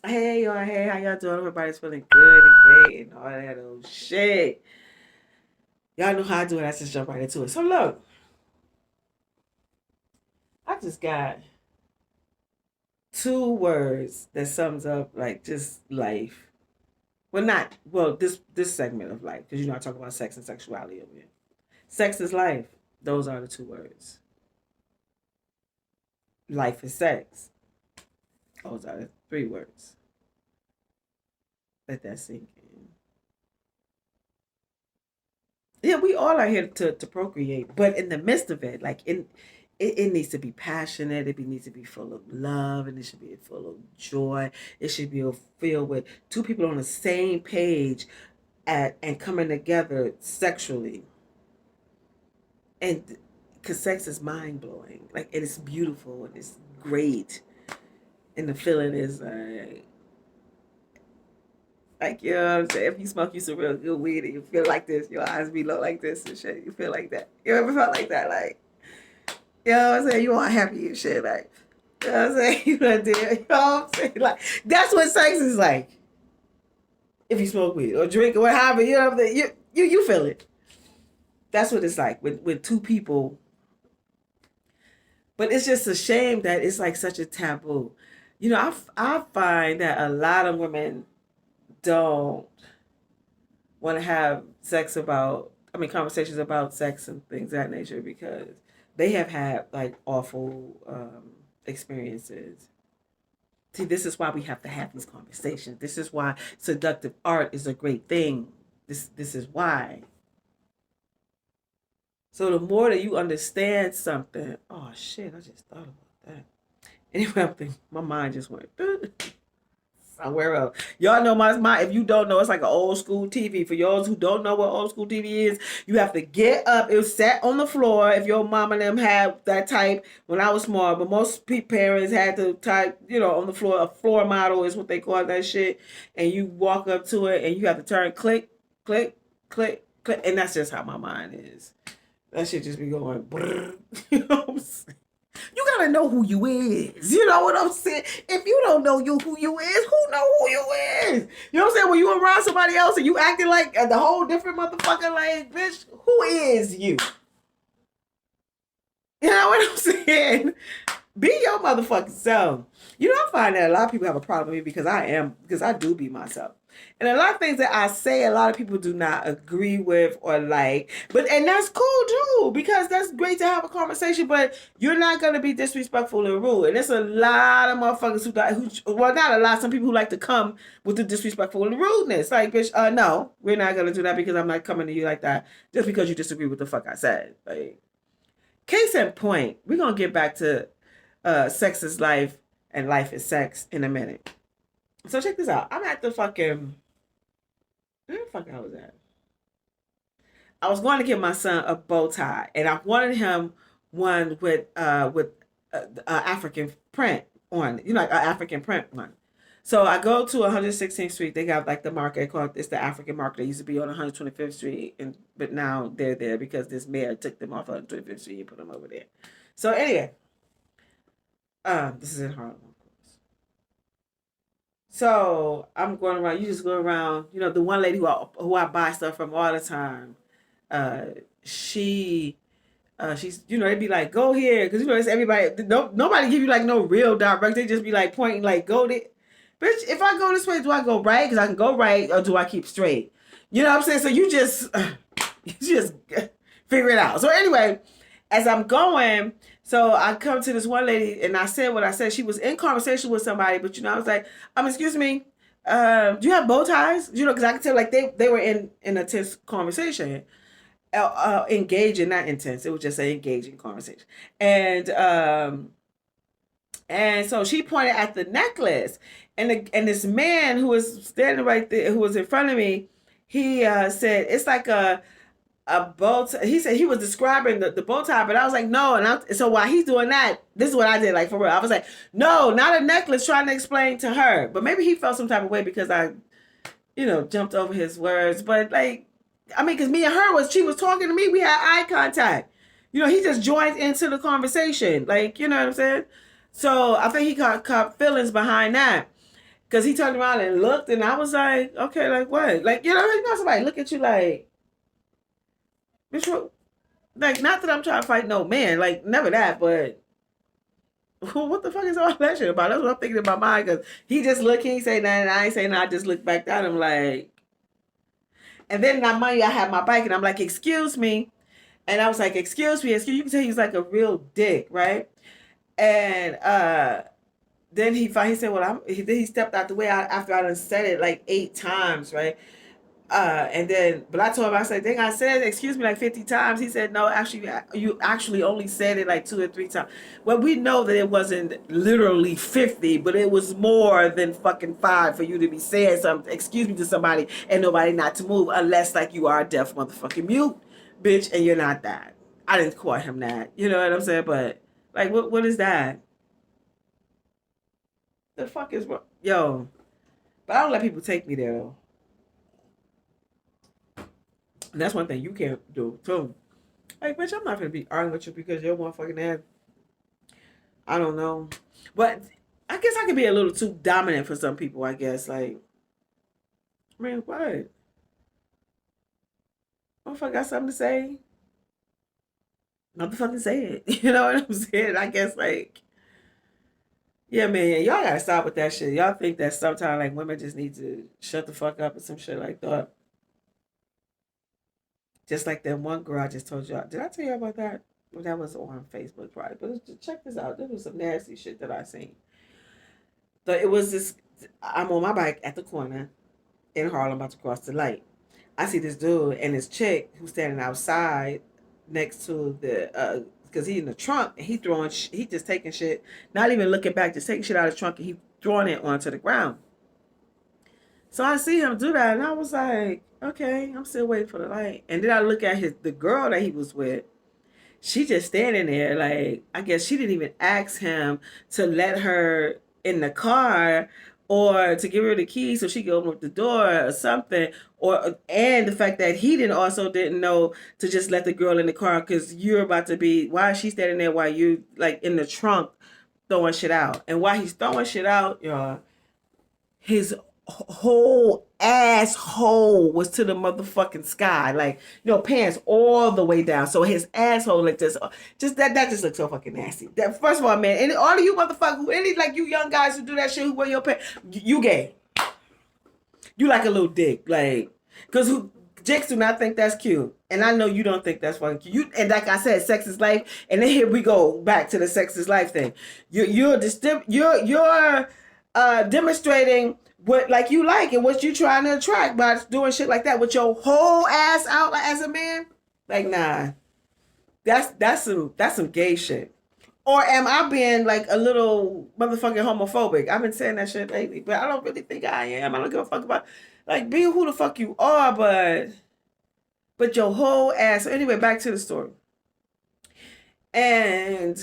Hey y'all, hey, how y'all doing? Everybody's feeling good and great and all that old shit. Y'all know how I do it. I just jump right into it. So look, I just got two words that sums up like just life. Well, not well this segment of life because you know I talk about sex and sexuality over here. Sex is life. Those are the two words. Life is sex. Those are the three words. Let that sink in. Yeah, we all are here to procreate, but in the midst of it, like it needs to be passionate. Needs to be full of love, and it should be full of joy. It should be filled with two people on the same page and coming together sexually. And because sex is mind blowing, like it is beautiful and it's great, and the feeling is like you know what I'm saying. If you smoke you some real good weed and you feel like this, your eyes be low like this and shit. You feel like that. You ever felt like that? Like you know what I'm saying? You all happy and shit. Like, you know what I'm saying? You done did. You know what I'm saying? Like, that's what sex is like. If you smoke weed or drink or whatever, you know what I'm saying? You feel it. That's what it's like with two people. But it's just a shame that it's like such a taboo. You know, I find that a lot of women don't want to have conversations about sex and things of that nature because they have had like awful experiences. See, this is why we have to have these conversations. This is why seductive art is a great thing. This is why. So the more that you understand something, oh shit, I just thought about that. Anyway, I think my mind just went somewhere else. Y'all know my if you don't know, it's like an old school TV. For y'all who don't know what old school TV is, you have to get up. It was sat on the floor. If your mom and them had that type when I was small, but most parents had to type, you know, on the floor. A floor model is what they call that shit. And you walk up to it and you have to turn click, click, click, click. And that's just how my mind is. That shit just be going, brrr, you know what I'm saying? You gotta know who you is. You know what I'm saying? If you don't know who you is, who know who you is? You know what I'm saying? When you around somebody else and you acting like the whole different motherfucker, like, bitch, who is you? You know what I'm saying? Be your motherfucking self. You know, I find that a lot of people have a problem with me because I do be myself. And a lot of things that I say, a lot of people do not agree with or like. And that's cool too, because that's great to have a conversation, but you're not gonna be disrespectful and rude. And there's a lot of motherfuckers well, not a lot, some people who like to come with the disrespectful and rudeness. Like, bitch, no, we're not gonna do that because I'm not coming to you like that just because you disagree with the fuck I said. Like, case in point, we're gonna get back to sex is life and life is sex in a minute. So check this out. I'm at the fucking where the fuck I was at? I was going to give my son a bow tie, and I wanted him one with African print on, you know, like an African print one. So I go to 116th Street. They got like the market called it's the African market. They used to be on 125th Street, but now they're there because this mayor took them off 125th Street and put them over there. So anyway, this is in Harlem. So I'm going around. You just go around. You know, the one lady who I buy stuff from all the time. Uh, she, she's, you know, they'd be like, go here, because you know it's everybody. Nobody give you like no real direct. They just be like pointing, like go there. Bitch, if I go this way, do I go right? Because I can go right, or do I keep straight? You know what I'm saying? So you just, you just figure it out. So anyway, as I'm going, so I come to this one lady and I said what I said. She was in conversation with somebody, but you know, I was like, excuse me, do you have bow ties? You know, because I could tell like they were in a tense conversation, engaging, not intense. It was just an engaging conversation, and so she pointed at the necklace, and this man who was standing right there, who was in front of me, he said it's like a bow tie. He said he was describing the bow tie, but I was like, no. So while he's doing that, this is what I did, like for real. I was like, no, not a necklace, trying to explain to her. But maybe he felt some type of way because I, you know, jumped over his words. But like, I mean, because me and her she was talking to me, we had eye contact. You know, he just joined into the conversation. Like, you know what I'm saying? So I think he caught feelings behind that. Cause he turned around and looked, and I was like, okay, like what? Like, you know somebody look at you like, bitch, like, not that I'm trying to fight no man, like, never that, but what the fuck is all that shit about? That's what I'm thinking in my mind, because he just looked, he ain't say nothing, I ain't say nothing, I just looked back down, I'm like, and then now mind you, I had my bike, and I'm like, excuse me, and I was like, excuse me, you can tell he's like a real dick, right? And then he said, well, then he stepped out the way after I done said it like 8 times, right? And then, but I told him, I said, dang, I said, excuse me, like 50 times. He said, no, actually, you actually only said it like 2 or 3 times. Well, we know that it wasn't literally 50, but it was more than fucking 5 for you to be saying something, excuse me, to somebody and nobody not to move, unless like you are a deaf motherfucking mute, bitch, and you're not that. I didn't call him that. You know what I'm saying? But, like, what is that? The fuck is what? Yo, but I don't let people take me there, though. And that's one thing you can't do too. Like, bitch, I'm not gonna be arguing with you because you're one fucking ass. I don't know, but I guess I could be a little too dominant for some people. I guess, like, I mean, what? Motherfucker got something to say? Motherfucking say it. You know what I'm saying? I guess, like, yeah, man, y'all gotta stop with that shit. Y'all think that sometimes like women just need to shut the fuck up or some shit like that. Just like that one girl I just told y'all. Did I tell you about that? Well, that was on Facebook, probably. But check this out. This was some nasty shit that I seen. So it was this. I'm on my bike at the corner in Harlem, about to cross the light. I see this dude and this chick who's standing outside next to the because he in the trunk and he just taking shit, not even looking back, just taking shit out of the trunk and he throwing it onto the ground. So I see him do that, and I was like, okay, I'm still waiting for the light. And then I look at the girl that he was with. She just standing there, like, I guess she didn't even ask him to let her in the car or to give her the key so she could open up the door or something. And the fact that he didn't know to just let the girl in the car because you're about to be. Why is she standing there while you like in the trunk throwing shit out? And while he's throwing shit out, y'all, his whole asshole was to the motherfucking sky, like, pants all the way down. So his asshole like this, just that just looks so fucking nasty. That first of all, man, and all of you motherfuckers, any like you young guys who do that shit, who wear your pants, you gay. You like a little dick, like, cause chicks do not think that's cute, and I know you don't think that's fucking cute. And like I said, sex is life, and then here we go back to the sex is life thing. You're demonstrating what like you like and what you trying to attract by doing shit like that with your whole ass out like, as a man. Like, nah, that's some gay shit. Or am I being like a little motherfucking homophobic? I've been saying that shit lately, but I don't really think I am. I don't give a fuck about like being who the fuck you are, but your whole ass. So anyway, back to the story. And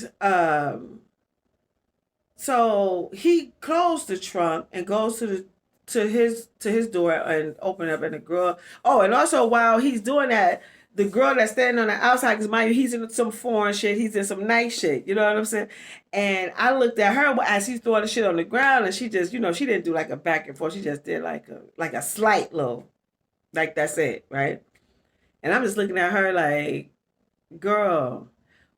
so he closed the trunk and goes to his door and open up, and the girl. Oh, and also while he's doing that, the girl that's standing on the outside, because mind you, he's in some foreign shit, he's in some nice shit. You know what I'm saying? And I looked at her as he's throwing the shit on the ground, and she just, she didn't do like a back and forth. She just did like a slight little, like that's it, right? And I'm just looking at her like, girl,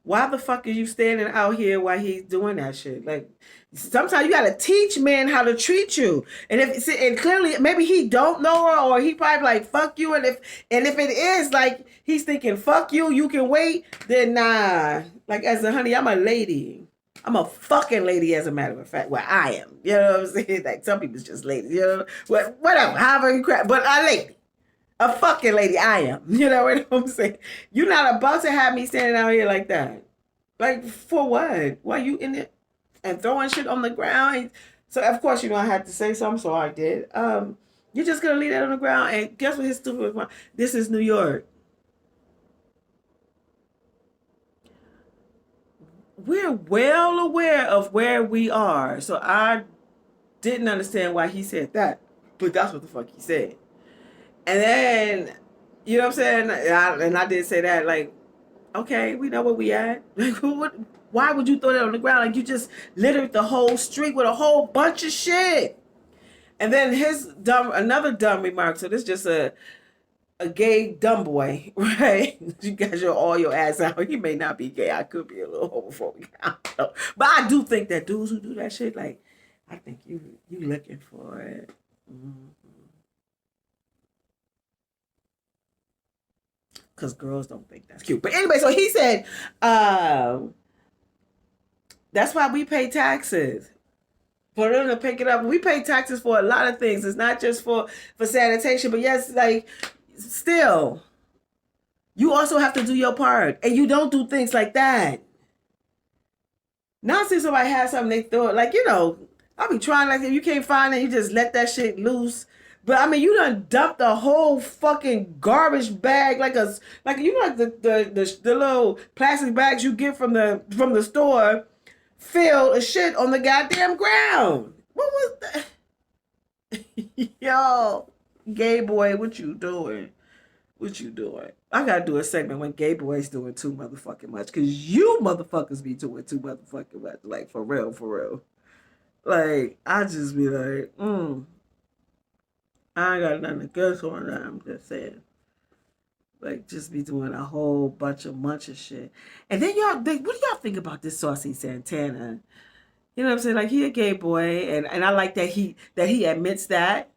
why the fuck are you standing out here while he's doing that shit? Like, sometimes you gotta teach men how to treat you. And clearly maybe he don't know her, or he probably like fuck you. And if it is like he's thinking fuck you, you can wait. Then nah. Like as a honey, I'm a lady. I'm a fucking lady, as a matter of fact. Well, I am. You know what I'm saying? Like some people's just ladies. You know, whatever. However you crap, but a lady. A fucking lady I am. You know what I'm saying? You're not about to have me standing out here like that. Like, for what? Why you in it and throwing shit on the ground? So, of course, I had to say something, so I did. You're just going to leave that on the ground, and guess what his stupid was? This is New York. We're well aware of where we are, so I didn't understand why he said that. But that's what the fuck he said. And then, you know what I'm saying? And I did say that, like, okay, we know where we at. Like, why would you throw that on the ground? Like, you just littered the whole street with a whole bunch of shit. And then another dumb remark. So this is just a gay dumb boy, right? You got all your ass out. He may not be gay. I could be a little homophobic. I don't know. But I do think that dudes who do that shit, like, I think you looking for it. Because girls don't think that's cute. But anyway, so he said, that's why we pay taxes. For them to pick it up. We pay taxes for a lot of things. It's not just for sanitation, but yes, like, still, you also have to do your part. And you don't do things like that. Not see somebody has something, they throw it. Like, I'll be trying, like, if you can't find it, you just let that shit loose. But I mean, you done dumped the whole fucking garbage bag like the little plastic bags you get from the store, filled of shit on the goddamn ground. What was that? Yo, gay boy, what you doing? What you doing? I gotta do a segment when gay boys doing too motherfucking much, because you motherfuckers be doing too motherfucking much. Like, for real. Like, I just be like, I ain't got nothing against on that. I'm just saying. Like, just be doing a whole bunch of shit. And then what do y'all think about this Saucy Santana? You know what I'm saying? Like, he a gay boy, and I like that he admits that.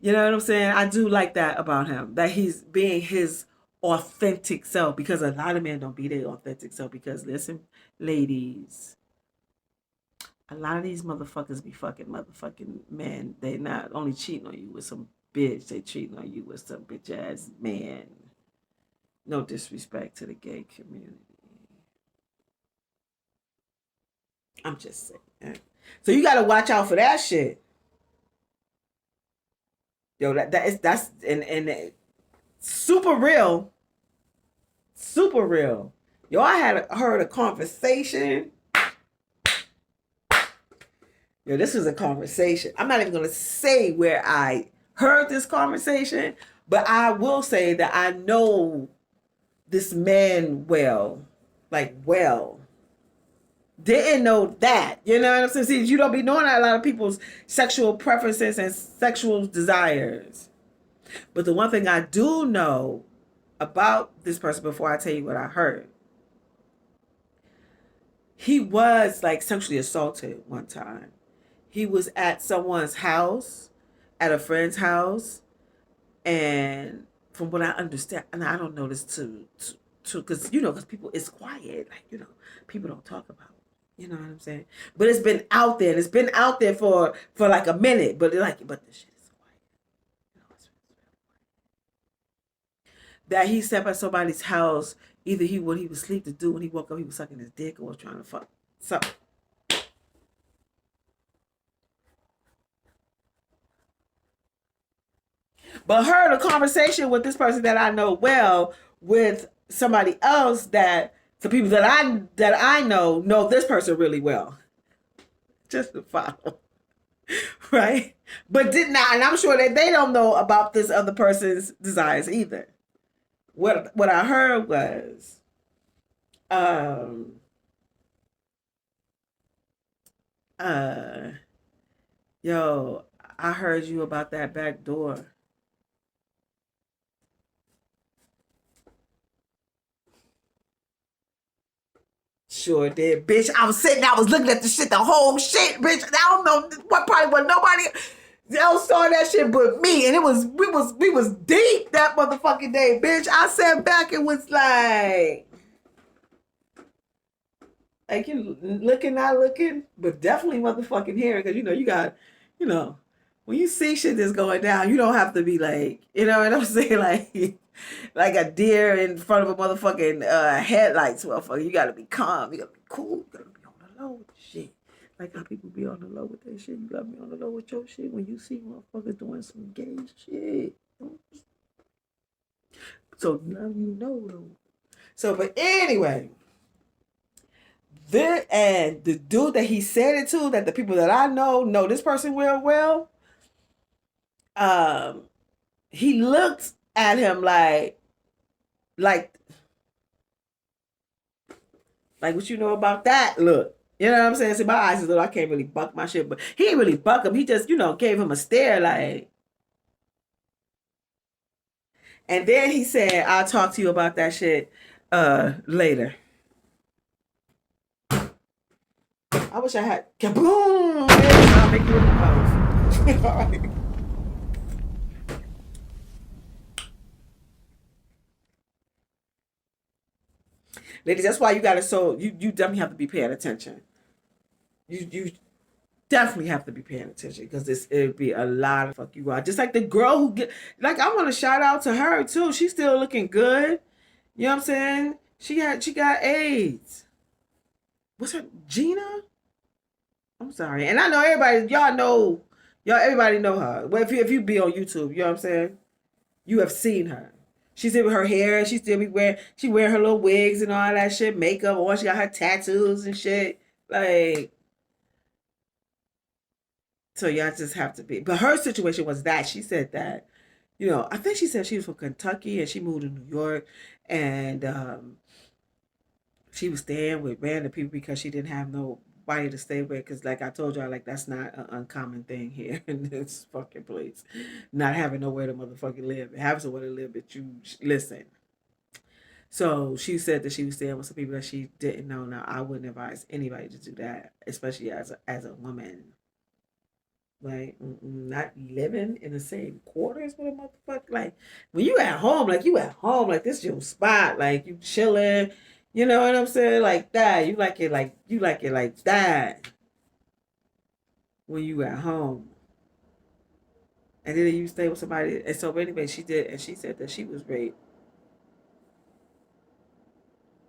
You know what I'm saying? I do like that about him, that he's being his authentic self, because a lot of men don't be their authentic self. Because listen, ladies, a lot of these motherfuckers be fucking motherfucking men. They not only cheating on you with some bitch, they cheating on you with some bitch ass man. No disrespect to the gay community. I'm just saying. So you gotta watch out for that shit. Yo, that's super real. Super real. Yo, I heard a conversation. Yo, this was a conversation. I'm not even gonna say where I heard this conversation, but I will say that I know this man well. Like, well. Didn't know that. You know what I'm saying? See, you don't be knowing a lot of people's sexual preferences and sexual desires. But the one thing I do know about this person, before I tell you what I heard, he was like sexually assaulted one time. He was at someone's house, at a friend's house, and from what I understand, and I don't know this too, because because people, it's quiet, like, people don't talk about it. You know what I'm saying? But it's been out there. It's been out there for like a minute. But the shit is quiet. It's that he stepped at somebody's house. Either when he was asleep to do, when he woke up, he was sucking his dick or was trying to fuck something. But heard a conversation with this person that I know well, with somebody else, that the people that I know this person really well. Just to follow. Right? But did not, and I'm sure that they don't know about this other person's desires either. What I heard was, yo, I heard you about that back door. Sure did, bitch. I was looking at the shit, the whole shit, bitch. I don't know what, probably was nobody else saw that shit but me. And we was deep that motherfucking day, bitch. I sat back and was like you looking, not looking, but definitely motherfucking hearing, because you got, when you see shit that's going down, you don't have to be like, you know what I'm saying, like a deer in front of a motherfucking headlights, motherfucker. You gotta be calm. You gotta be cool. You gotta be on the low with shit. Like how people be on the low with that shit. You gotta be on the low with your shit when you see motherfuckers doing some gay shit. So now you know though. So, but anyway, the dude that he said it to, that the people that I know this person real well. He looked at him like what you know about that look. You know what I'm saying? See, my eyes is little. I can't really buck my shit, but he didn't really buck him. He just, gave him a stare like. And then he said, "I'll talk to you about that shit later." I wish I had kaboom. I'll make you in the mouth. All right. Ladies, that's why you gotta you definitely have to be paying attention. You definitely have to be paying attention because it'd be a lot of fuck you out. Just like the girl who get like I want to shout out to her too. She's still looking good. You know what I'm saying? She got AIDS. What's her Gina? I'm sorry. And I know everybody know her. Well, if you be on YouTube, you know what I'm saying? You have seen her. She's in with her hair. She still be wearing her little wigs and all that shit, makeup, or she got her tattoos and shit. Like, so y'all just have to be. But her situation was that she said that, I think she said she was from Kentucky and she moved to New York, and she was staying with random people because she didn't have nobody to stay with. Because, like I told y'all, like that's not an uncommon thing here in this fucking place. Not having nowhere to motherfucking live, having somewhere to live, but you listen. So she said that she was staying with some people that she didn't know. Now I wouldn't advise anybody to do that, especially as a woman. Like, not living in the same quarters with a motherfucker. Like, when you at home, like this your spot. Like, you chilling. You know what I'm saying? Like that. You like it like that when you at home. And then you stay with somebody. And so anyway, she did, and she said that she was raped.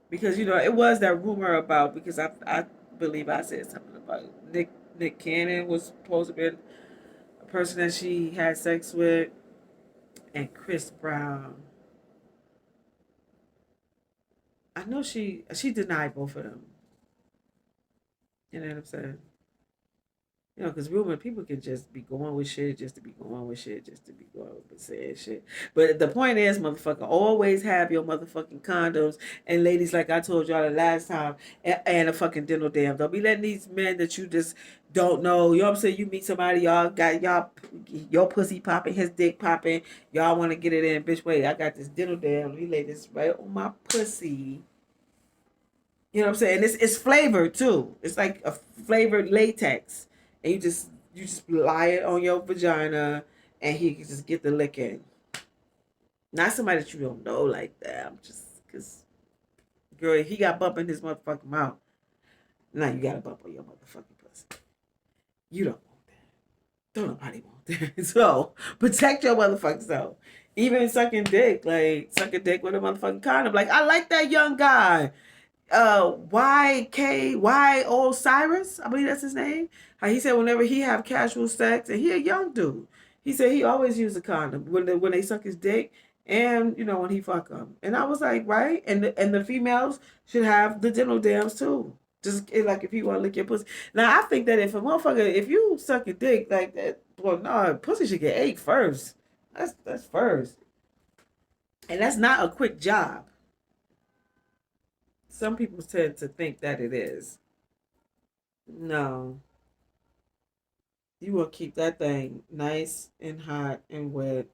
Because, it was that rumor about, because I believe I said something about Nick Cannon was supposed to be a person that she had sex with, and Chris Brown. I know she denied both of them. You know what I'm saying? Because rumor people can just be going with shit just to be going with shit just to be going with saying shit. But the point is, motherfucker, always have your motherfucking condoms. And ladies, like I told y'all the last time, and a fucking dental dam. Don't be letting these men that you just don't know. You know what I'm saying? You meet somebody, y'all got your pussy popping, his dick popping. Y'all want to get it in, bitch. Wait, I got this dental dam. Let me lay this right on my pussy. You know what I'm saying? It's flavored too. It's like a flavored latex, and you just lie it on your vagina, and he can just get the licking. Not somebody that you don't know like that. I'm just because girl, he got bump in his motherfucking mouth. Now you got a bump on your motherfucking pussy. You don't want that. Don't nobody want that. So protect your motherfucking self. Even sucking dick, like sucking dick with a motherfucking condom. Like I like that young guy. YKY Osiris, I believe that's his name. How he said whenever he have casual sex, and he a young dude, he said he always use a condom when they suck his dick, and when he fuck them. And I was like, right, and the females should have the dental dams too. Just like if you want to lick your pussy. Now I think that if you suck a dick like that, well, no, pussy should get ate first. That's first, and that's not a quick job. Some people tend to think that it is. No, you will keep that thing nice and hot and wet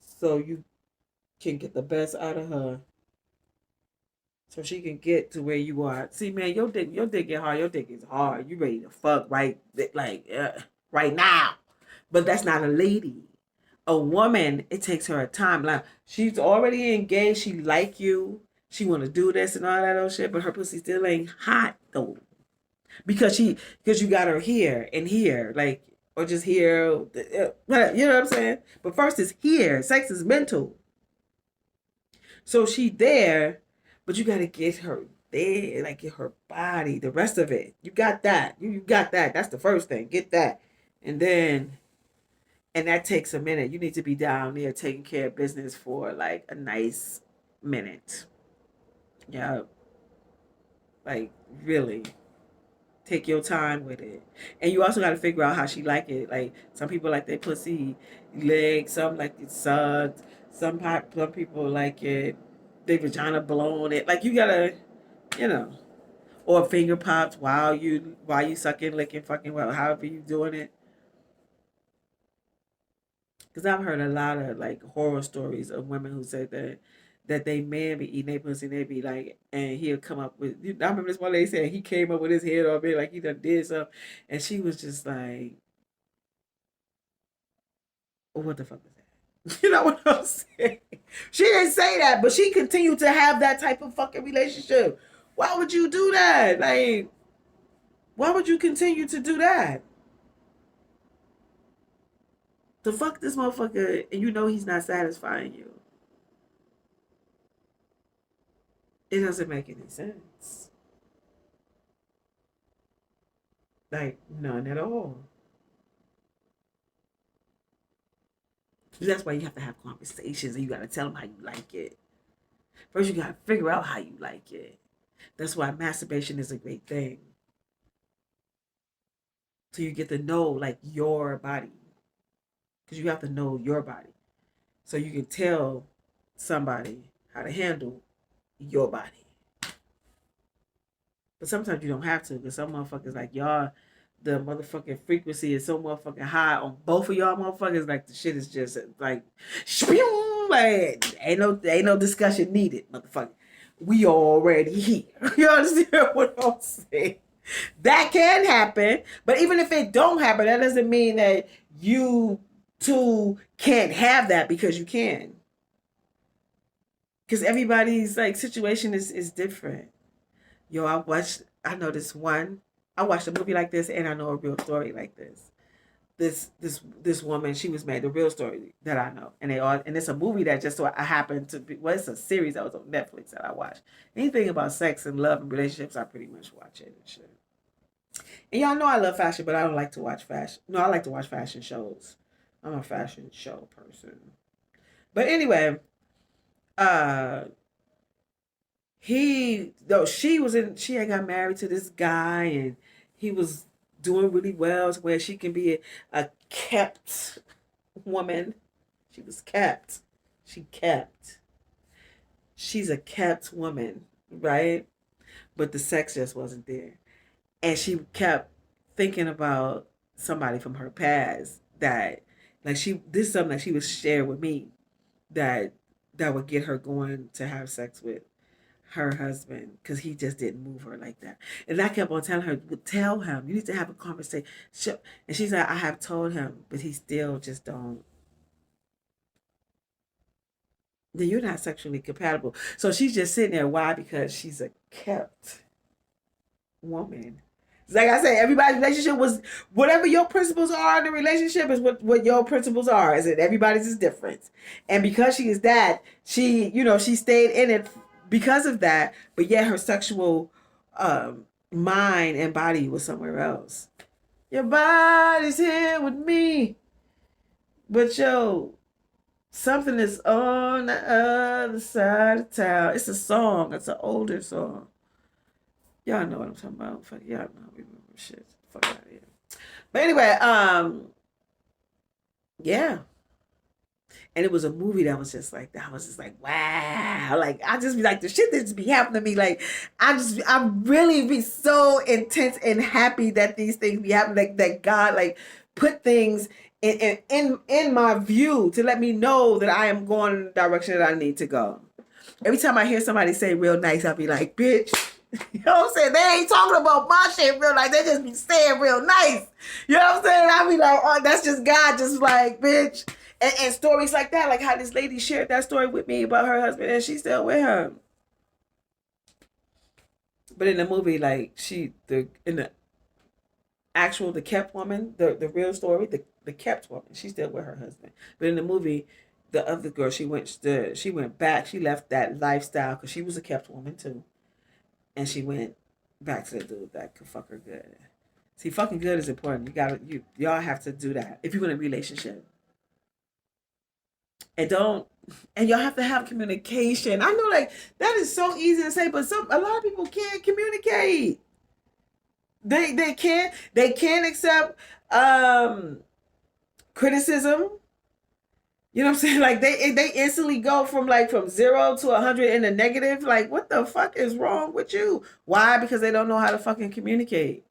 so you can get the best out of her. So she can get to where you are. See, man, your dick get hard. Your dick is hard. You ready to fuck right now. But that's not a lady. A woman, it takes her a time. Like she's already engaged. She like you. She want to do this and all that old shit. But her pussy still ain't hot though. Because you got her here and here, like, or just here, you know what I'm saying? But first is here. Sex is mental. So she there, but you gotta get her there, like get her body, the rest of it. You got that. You got that. That's the first thing. Get that. And then and that takes a minute. You need to be down there taking care of business for like a nice minute. Yeah. Like really. Take your time with it. And you also got to figure out how she like it. Like some people like their pussy leg, some like it sucked, some people like it, their vagina blown it. Like you gotta, you know. or finger pops while you sucking, licking, fucking, well, however you doing it. Because I've heard a lot of like horror stories of women who said that they man be eating their pussy and they be like, and he'll come up with. I remember this one lady said he came up with his head on me like he done did something, and she was just like, "What the fuck is that?" You know what I'm saying? She didn't say that, but she continued to have that type of fucking relationship. Why would you do that? Like, why would you continue to do that? To fuck this motherfucker and you know he's not satisfying you. It doesn't make any sense. Like, none at all. That's why you have to have conversations and you gotta tell them how you like it. First, you gotta figure out how you like it. That's why masturbation is a great thing. So you get to know like your body. Because you have to know your body. So you can tell somebody how to handle your body. But sometimes you don't have to because some motherfuckers like y'all, the motherfucking frequency is so motherfucking high on both of y'all motherfuckers. Like the shit is just like, like ain't no discussion needed, motherfucker. We already here. You understand what I'm saying? That can happen, but even if it don't happen, that doesn't mean that you two can't have that because you can. Because everybody's like situation is different. Yo, I know this one. I watched a movie like this, and I know a real story like this. This woman, she was made the real story that I know, and it's a movie that just so I happened to be. Well, it's a series that was on Netflix that I watched. Anything about sex and love and relationships, I pretty much watch it and shit. And y'all know I love fashion, but I don't like to watch fashion. No, I like to watch fashion shows. I'm a fashion show person. But anyway, uh, she had got married to this guy and he was doing really well to where she can be a kept woman. She was kept. She kept. She's a kept woman, right? But the sex just wasn't there. And she kept thinking about somebody from her past that like this is something that she was sharing with me that would get her going to have sex with her husband because he just didn't move her like that. And I kept on telling her, tell him, you need to have a conversation. And she's like, I have told him, but he still just don't. Then you're not sexually compatible. So she's just sitting there. Why? Because she's a kept woman. Like I said, everybody's relationship was whatever your principles are in the relationship is what your principles are. Is it everybody's is different. And because she is that, she stayed in it because of that, but yet her sexual mind and body was somewhere else. Your body's here with me. But something is on the other side of town. It's a song. It's an older song. Y'all know what I'm talking about. Fuck, y'all know we remember shit. Fuck out of here. But anyway, yeah. And it was a movie that was just like that. I was just like, wow. Like I just be like the shit that just be happening to me. Like I really be so intense and happy that these things be happening. Like that God like put things in my view to let me know that I am going in the direction that I need to go. Every time I hear somebody say real nice, I'll be like, bitch. You know what I'm saying? They ain't talking about my shit real nice. They just be saying real nice. You know what I'm saying? I be like, oh, that's just God, just like, bitch. And stories like that, like how this lady shared that story with me about her husband and she's still with him. But in the movie, like in the actual the kept woman, the real story, the kept woman, she's still with her husband. But in the movie, the other girl, she went back, she left that lifestyle because she was a kept woman too. And she went back to the dude that could fuck her good. See, fucking good is important. Y'all have to do that if you're in a relationship. And y'all have to have communication. I know like that is so easy to say, but a lot of people can't communicate. They can't accept criticism. You know what I'm saying? Like they instantly go from like from 0 to 100 in the negative. Like, what the fuck is wrong with you? Why? Because they don't know how to fucking communicate.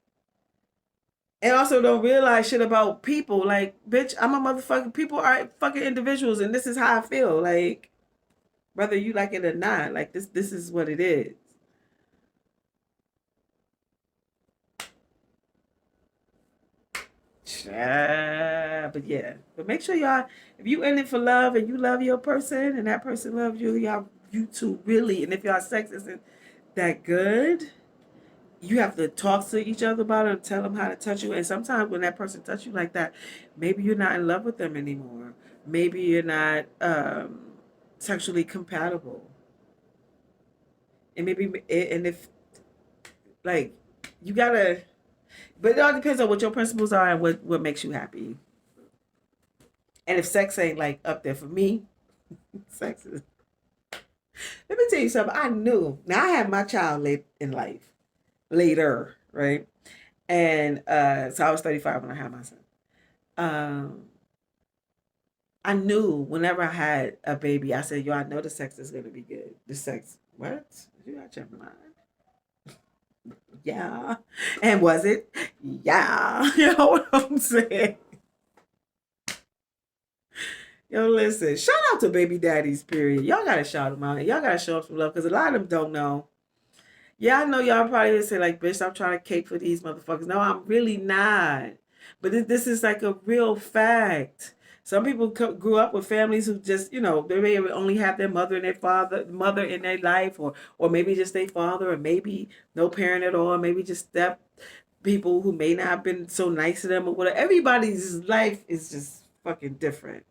And also don't realize shit about people. Like, bitch, I'm a motherfucking people are fucking individuals and this is how I feel. Like, whether you like it or not, like this is what it is. But yeah. But make sure y'all, if you in it for love and you love your person and that person loves you, y'all you two really, and if y'all sex isn't that good, you have to talk to each other about it and tell them how to touch you. And sometimes when that person touch you like that, maybe you're not in love with them anymore. Maybe you're not sexually compatible. And maybe and if like you gotta, but it all depends on what your principles are and what makes you happy. And if sex ain't like up there for me, sex is. Let me tell you something. I knew. Now I had my child late in life, later, right? And so I was 35 when I had my son. Um, I knew whenever I had a baby, I said, "Yo, I know the sex is gonna be good. The sex, what? You got your mind? Yeah. And was it? Yeah. You know what I'm saying? Yo, listen. Shout out to baby daddies. Period. Y'all gotta shout them out. Y'all gotta show them some love because a lot of them don't know. Yeah, I know y'all probably would say like, "Bitch, I'm trying to cape for these motherfuckers." No, I'm really not. But this is like a real fact. Some people grew up with families who just, they may only have their mother and their father, mother in their life, or maybe just their father, or maybe no parent at all, or maybe just step people who may not have been so nice to them or whatever. Everybody's life is just fucking different.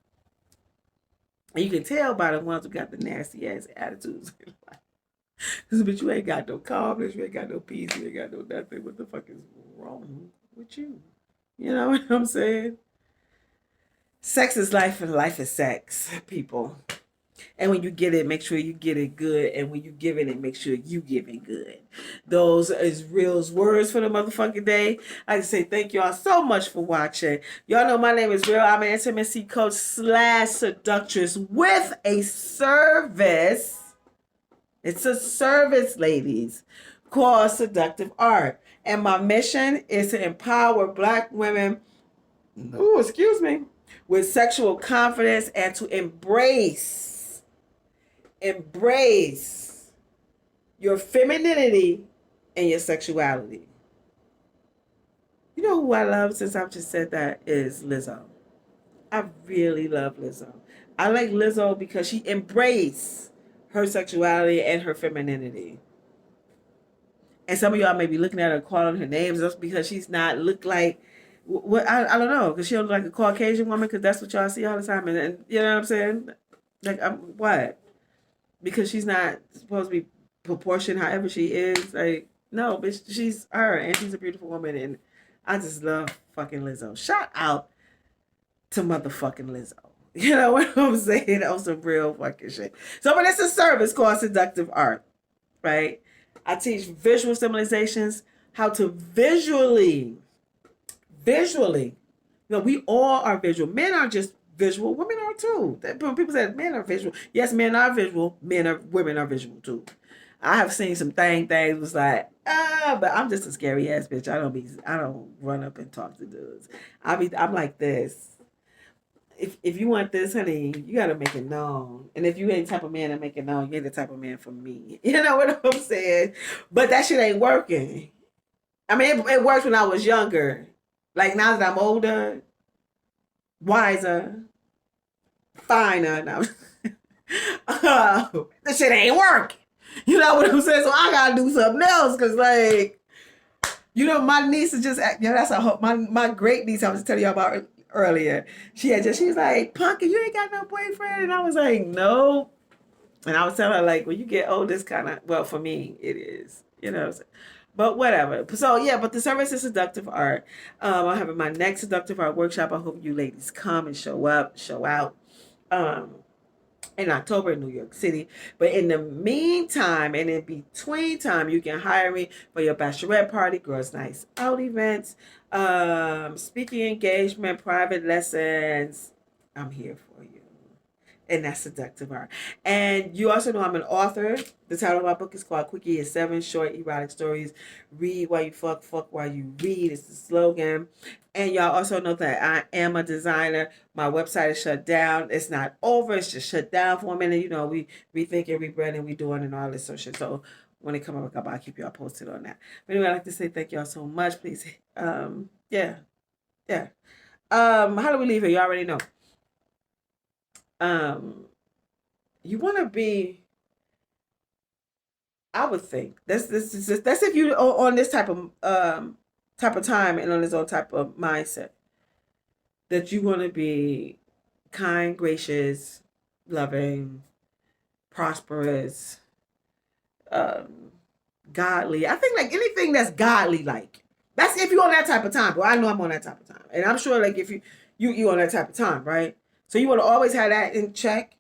And you can tell by the ones who got the nasty ass attitudes. But you ain't got no calmness, you ain't got no peace, you ain't got no nothing. What the fuck is wrong with you? You know what I'm saying? Sex is life and life is sex, people. And when you get it, make sure you get it good. And when you give it, make sure you give it good. Those is Rill's words for the motherfucking day. I just say thank y'all so much for watching. Y'all know my name is Rill. I'm an intimacy coach / seductress with a service. It's a service, ladies, called Seductive ArT. And my mission is to empower Black women, with sexual confidence and to embrace your femininity and your sexuality. You know who I love since I've just said that is Lizzo. I really love Lizzo. I like Lizzo because she embraced her sexuality and her femininity. And some of y'all may be looking at her calling her names just because she's not look like what I don't know, because she don't look like a Caucasian woman, because that's what y'all see all the time, and you know what I'm saying? Like, what? Because she's not supposed to be proportioned however she is. Like, no, bitch, she's her, and she's a beautiful woman, and I just love fucking Lizzo. Shout out to motherfucking Lizzo. You know what I'm saying? That was some real fucking shit. So, but it's a service called Seductive ArT, right? I teach visual stimulations, how to visually. We all are visual. Men are just visual. Women are too. People say men are visual. Yes, men are visual. Women are visual too. I have seen some things was like, but I'm just a scary ass bitch. I don't run up and talk to dudes. I'm like this. If you want this, honey, you gotta make it known. And if you ain't the type of man that make it known, you ain't the type of man for me. You know what I'm saying? But that shit ain't working. I mean, it worked when I was younger. Like now that I'm older, wiser, finer, now this shit ain't working. You know what I'm saying? So I gotta do something else, cause like, my niece is just, that's my great niece I was telling you about earlier. She was like, Punky, you ain't got no boyfriend, and I was like, no. And I was telling her like, when you get old, this kind of, well, for me it is, you know what I'm saying? But whatever. So yeah, but the service is Seductive ArT. I'm having my next Seductive ArT workshop. I hope you ladies come and show up, show out. In October in New York City. But in the meantime and in between time, you can hire me for your bachelorette party, girls' nights out events, speaking engagement, private lessons. I'm here for you. And that's Seductive ArT. And you also know I'm an author. The title of my book is called Quickie is 7 Short Erotic Stories. Read while you fuck, fuck while you read. It's the slogan. And y'all also know that I am a designer. My website is shut down. It's not over. It's just shut down for a minute. You know, we rethinking, rebranding, redoing, and all this sort of shit. So when it come back up, I'll keep y'all posted on that. But anyway, I'd like to say thank y'all so much. Please, yeah. How do we leave here? You already know. You want to be. I would think that's if you on this type of time and on this own type of mindset that you want to be kind, gracious, loving, prosperous, um, godly. I think like anything that's godly, like that's if you're on that type of time. Well, I know I'm on that type of time, and I'm sure like if you on that type of time, right? So you want to always have that in check.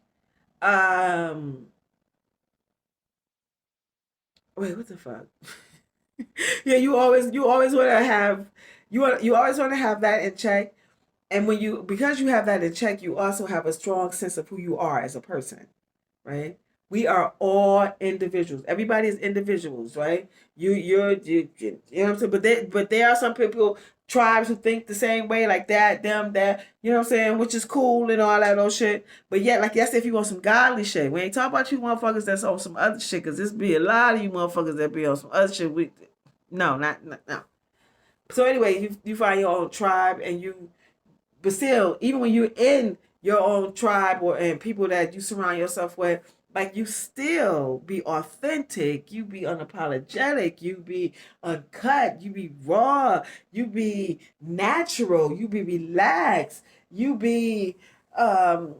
Um, Wait, what the fuck? Yeah, you always want to have you always want to have that in check. And when you because you have that in check, you also have a strong sense of who you are as a person, right? We are all individuals. Everybody is individuals, right? You know what I'm saying. But there are some people tribes who think the same way, like that, them, that. You know what I'm saying, which is cool and all that old shit. But yet, like yes, if you want some godly shit, we ain't talking about you motherfuckers that's on some other shit. Cause this be a lot of you motherfuckers that be on some other shit. No, not no. So anyway, you find your own tribe and you but still, even when you're in your own tribe or and people that you surround yourself with, like you still be authentic, you be unapologetic, you be uncut, you be raw, you be natural, you be relaxed, you be um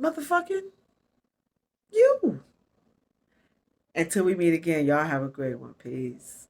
motherfucking you. Until we meet again, y'all have a great one. Peace.